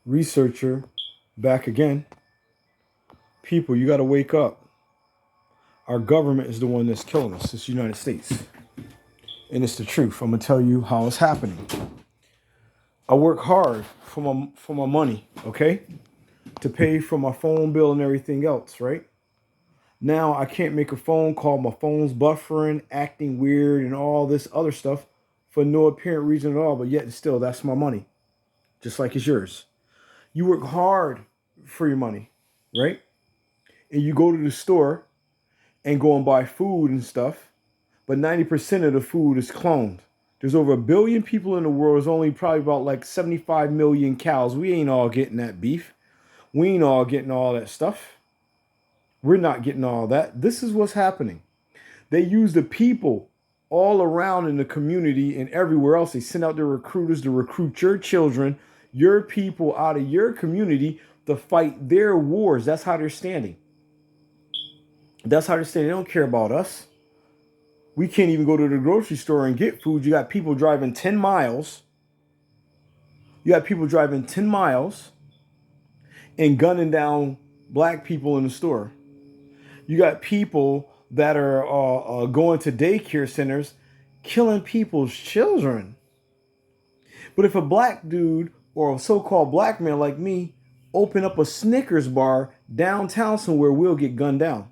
researcher, back again. People, you got to wake up. Our government is the one that's killing us. It's the United States. And it's the truth. I'm going to tell you how it's happening. I work hard for my money, okay? To pay for my phone bill and everything else, right? Now I can't make a phone call. My phone's buffering, acting weird, and all this other stuff for no apparent reason at all. But yet, still, that's my money, just like it's yours. You work hard for your money, right? And you go to the store and go and buy food and stuff, but 90% of the food is cloned. There's over 1 billion people in the world. There's only probably about like 75 million cows. We ain't all getting that beef. We ain't all getting all that stuff. We're not getting all that. This is what's happening. They use the people all around in the community and everywhere else. They send out their recruiters to recruit your children, your people out of your community to fight their wars. That's how they're standing. That's how they're standing. They don't care about us. We can't even go to the grocery store and get food. You got people driving 10 miles. You got people driving 10 miles and gunning down black people in the store. You got people that are going to daycare centers, killing people's children. But if a black dude or a so-called black man like me open up a Snickers bar downtown somewhere, we'll get gunned down.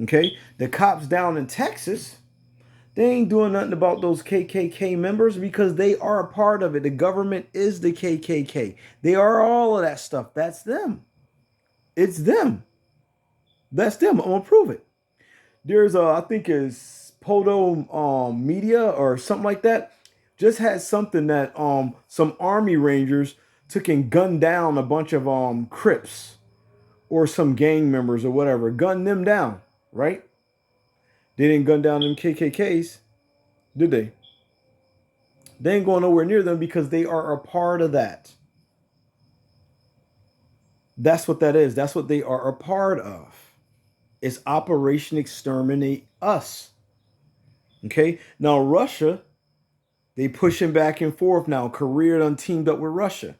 Okay? The cops down in Texas, they ain't doing nothing about those KKK members because they are a part of it. The government is the KKK. They are all of that stuff. That's them. It's them. That's them. I'm going to prove it. There's I think it's Poto Media or something like that. Just had something that some Army Rangers took and gunned down a bunch of Crips or some gang members or whatever. Gunned them down, right? They didn't gun down them KKKs, did they? They ain't going nowhere near them because they are a part of that. That's what that is. That's what they are a part of. It's Operation Exterminate Us. Okay? Now, Russia, they pushing back and forth now. Korea done teamed up with Russia.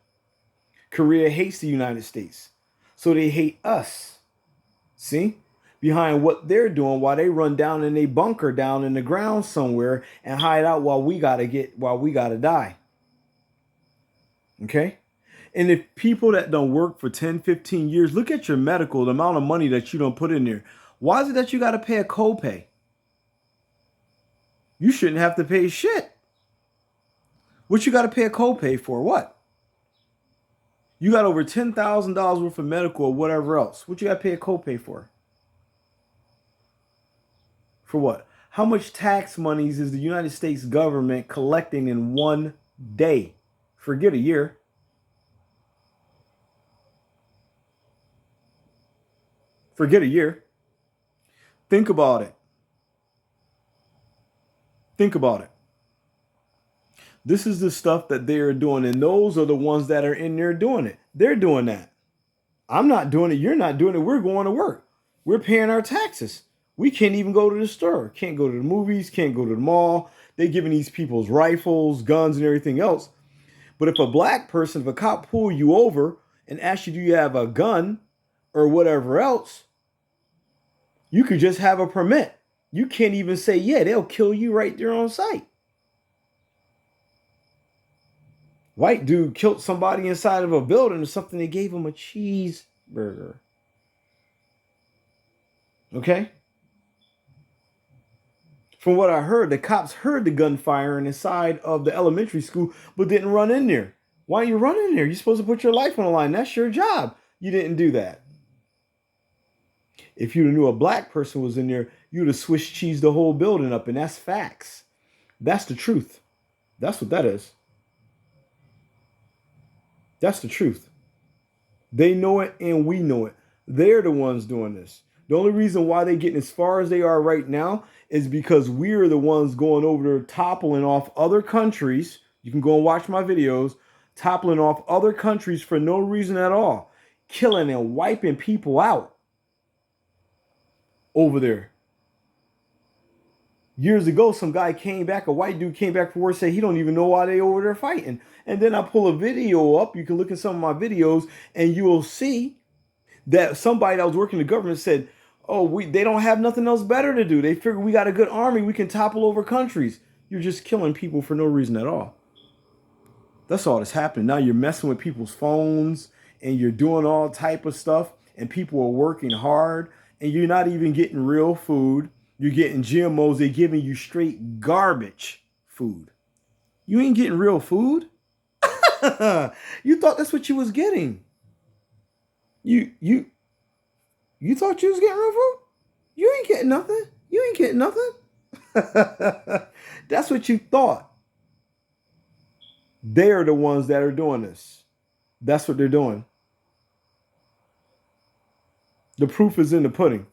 Korea hates the United States. So they hate us. See? Behind what they're doing while they run down in a bunker down in the ground somewhere and hide out while we gotta die. Okay? And if people that don't work for 10, 15 years, look at your medical, the amount of money that you don't put in there. Why is it that you got to pay a copay? You shouldn't have to pay shit. What you got to pay a copay for? What? You got over $10,000 worth of medical or whatever else. What you got to pay a copay for? For what? How much tax monies is the United States government collecting in one day? Forget a year. Forget a year. Think about it. Think about it. This is the stuff that they are doing, and those are the ones that are in there doing it. They're doing that. I'm not doing it. You're not doing it. We're going to work. We're paying our taxes. We can't even go to the store. Can't go to the movies. Can't go to the mall. They're giving these people's rifles, guns, and everything else. But if a black person, if a cop pull you over and asks you, do you have a gun or whatever else, you could just have a permit. You can't even say, yeah, they'll kill you right there on site. White dude killed somebody inside of a building or something. They gave him a cheeseburger. Okay? From what I heard, the cops heard the gunfire inside of the elementary school, but didn't run in there. Why are you running in there? You're supposed to put your life on the line. That's your job. You didn't do that. If you knew a black person was in there, you'd have Swiss cheesed the whole building up, and that's facts. That's the truth. That's what that is. That's the truth. They know it and we know it. They're the ones doing this. The only reason why they're getting as far as they are right now is because we're the ones going over there toppling off other countries. You can go and watch my videos, toppling off other countries for no reason at all, killing and wiping people out over there. Years ago, some guy came back, a white dude came back from work, said he don't even know why they over there fighting. And then I pull a video up. You can look at some of my videos, and you will see that somebody that was working in the government said, "Oh, they don't have nothing else better to do. They figure we got a good army, we can topple over countries." You're just killing people for no reason at all. That's all that's happening. Now you're messing with people's phones, and you're doing all type of stuff, and people are working hard, and you're not even getting real food. You're getting GMOs. They're giving you straight garbage food. You ain't getting real food. You thought that's what you was getting. You thought you was getting real food? You ain't getting nothing. You ain't getting nothing. That's what you thought. They're the ones that are doing this. That's what they're doing. The proof is in the pudding.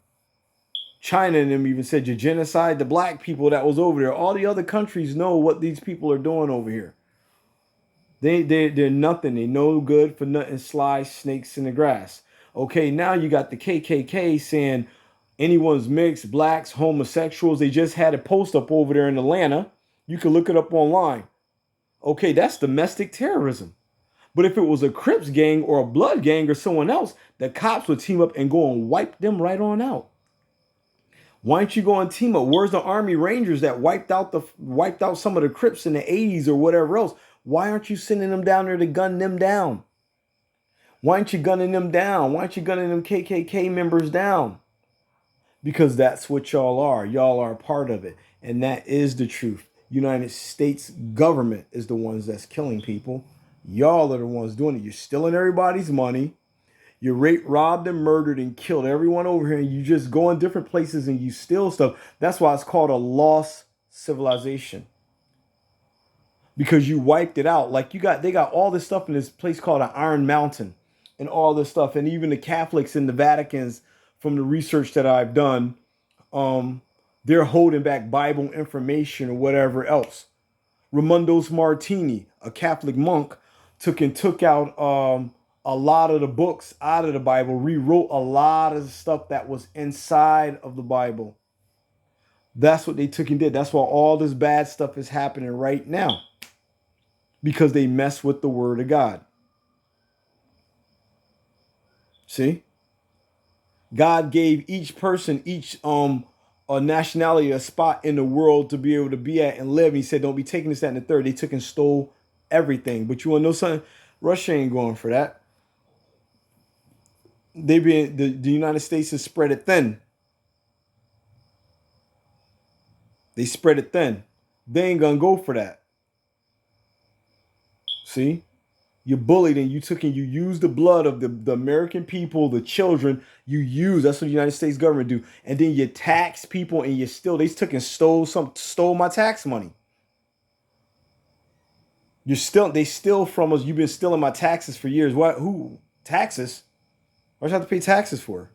China and them even said you genocide the black people that was over there. All the other countries know what these people are doing over here. They're nothing. They no good for nothing. Sly snakes in the grass. Okay, now you got the KKK saying anyone's mixed, blacks, homosexuals. They just had a post up over there in Atlanta. You can look it up online. Okay, that's domestic terrorism. But if it was a Crips gang or a Blood gang or someone else, the cops would team up and go and wipe them right on out. Why don't you go and team up? Where's the Army Rangers that wiped out some of the Crips in the 80s or whatever else? Why aren't you sending them down there to gun them down? Why aren't you gunning them down? Why aren't you gunning them KKK members down? Because that's what y'all are. Y'all are a part of it. And that is the truth. United States government is the ones that's killing people. Y'all are the ones doing it. You're stealing everybody's money. You raped, robbed, and murdered and killed everyone over here. And you just go in different places and you steal stuff. That's why it's called a lost civilization. Because you wiped it out. Like they got all this stuff in this place called an Iron Mountain. And all this stuff. And even the Catholics in the Vaticans, from the research that I've done, they're holding back Bible information or whatever else. Raimundos Martini, a Catholic monk, took out a lot of the books out of the Bible, rewrote a lot of the stuff that was inside of the Bible. That's what they took and did. That's why all this bad stuff is happening right now. Because they mess with the word of God. See? God gave each person, each a nationality, a spot in the world to be able to be at and live. And he said, don't be taking this, that, and the third. They took and stole everything. But you want to know something? Russia ain't going for that. The United States has spread it thin. They spread it thin. They ain't gonna go for that. See? You bullied and you used the blood of the American people, the children. That's what the United States government do. And then you tax people and they took and stole my tax money. They steal from us. You've been stealing my taxes for years. What? Who? Taxes? What do you have to pay taxes for?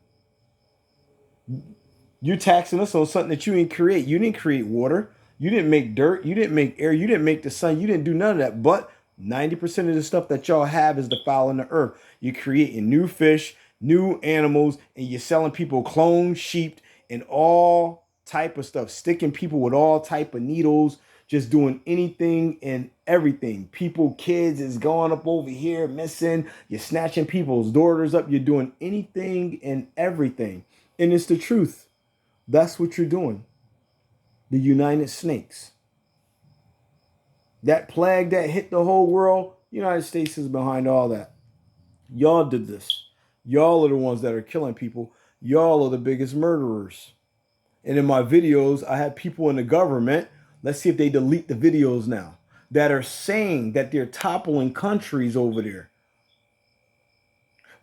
You're taxing us on something that you didn't create. You didn't create water. You didn't make dirt. You didn't make air. You didn't make the sun. You didn't do none of that. But 90% of the stuff that y'all have is defouling the earth. You're creating new fish, new animals, and you're selling people cloned sheep and all type of stuff. Sticking people with all type of needles. Just doing anything and everything. Kids is going up over here missing. You're snatching people's daughters up. You're doing anything and everything. And it's the truth. That's what you're doing. The United Snakes. That plague that hit the whole world, the United States is behind all that. Y'all did this. Y'all are the ones that are killing people. Y'all are the biggest murderers. And in my videos, I had people in the government, let's see if they delete the videos now, that are saying that they're toppling countries over there.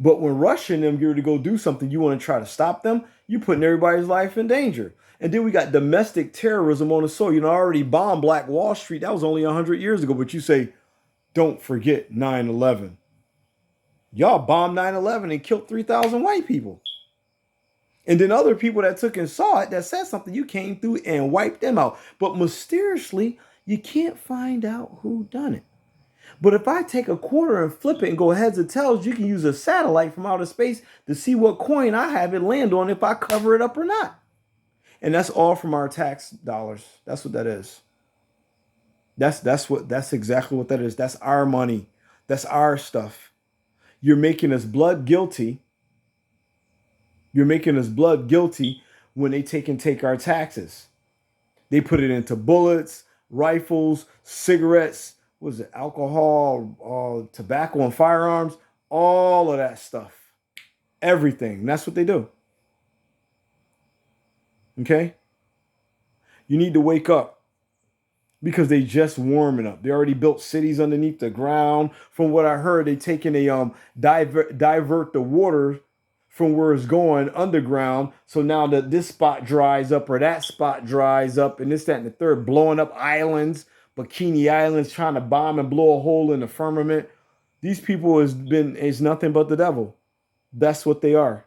But when Russia and them get ready to go do something, you want to try to stop them, you're putting everybody's life in danger. And then we got domestic terrorism on the soil. I already bombed Black Wall Street. That was only 100 years ago. But you say, don't forget 9/11. Y'all bombed 9/11 and killed 3,000 white people. And then other people that took and saw it, that said something, you came through and wiped them out. But mysteriously, you can't find out who done it. But if I take a quarter and flip it and go heads or tails, you can use a satellite from outer space to see what coin I have it land on if I cover it up or not. And that's all from our tax dollars. That's what that is. That's exactly what that is. That's our money. That's our stuff. You're making us blood guilty. You're making us blood guilty when they take our taxes. They put it into bullets, rifles, cigarettes, what is it, alcohol, tobacco, and firearms, all of that stuff. Everything. And that's what they do. Okay? You need to wake up because they just warming up. They already built cities underneath the ground. From what I heard, they taking a divert the water from where it's going underground. So now that this spot dries up or that spot dries up and this, that, and the third, blowing up islands, Bikini Islands, trying to bomb and blow a hole in the firmament. These people is nothing but the devil. That's what they are.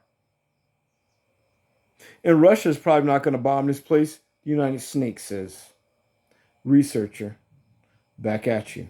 And Russia's probably not going to bomb this place. The United Snakes says. Researcher, back at you.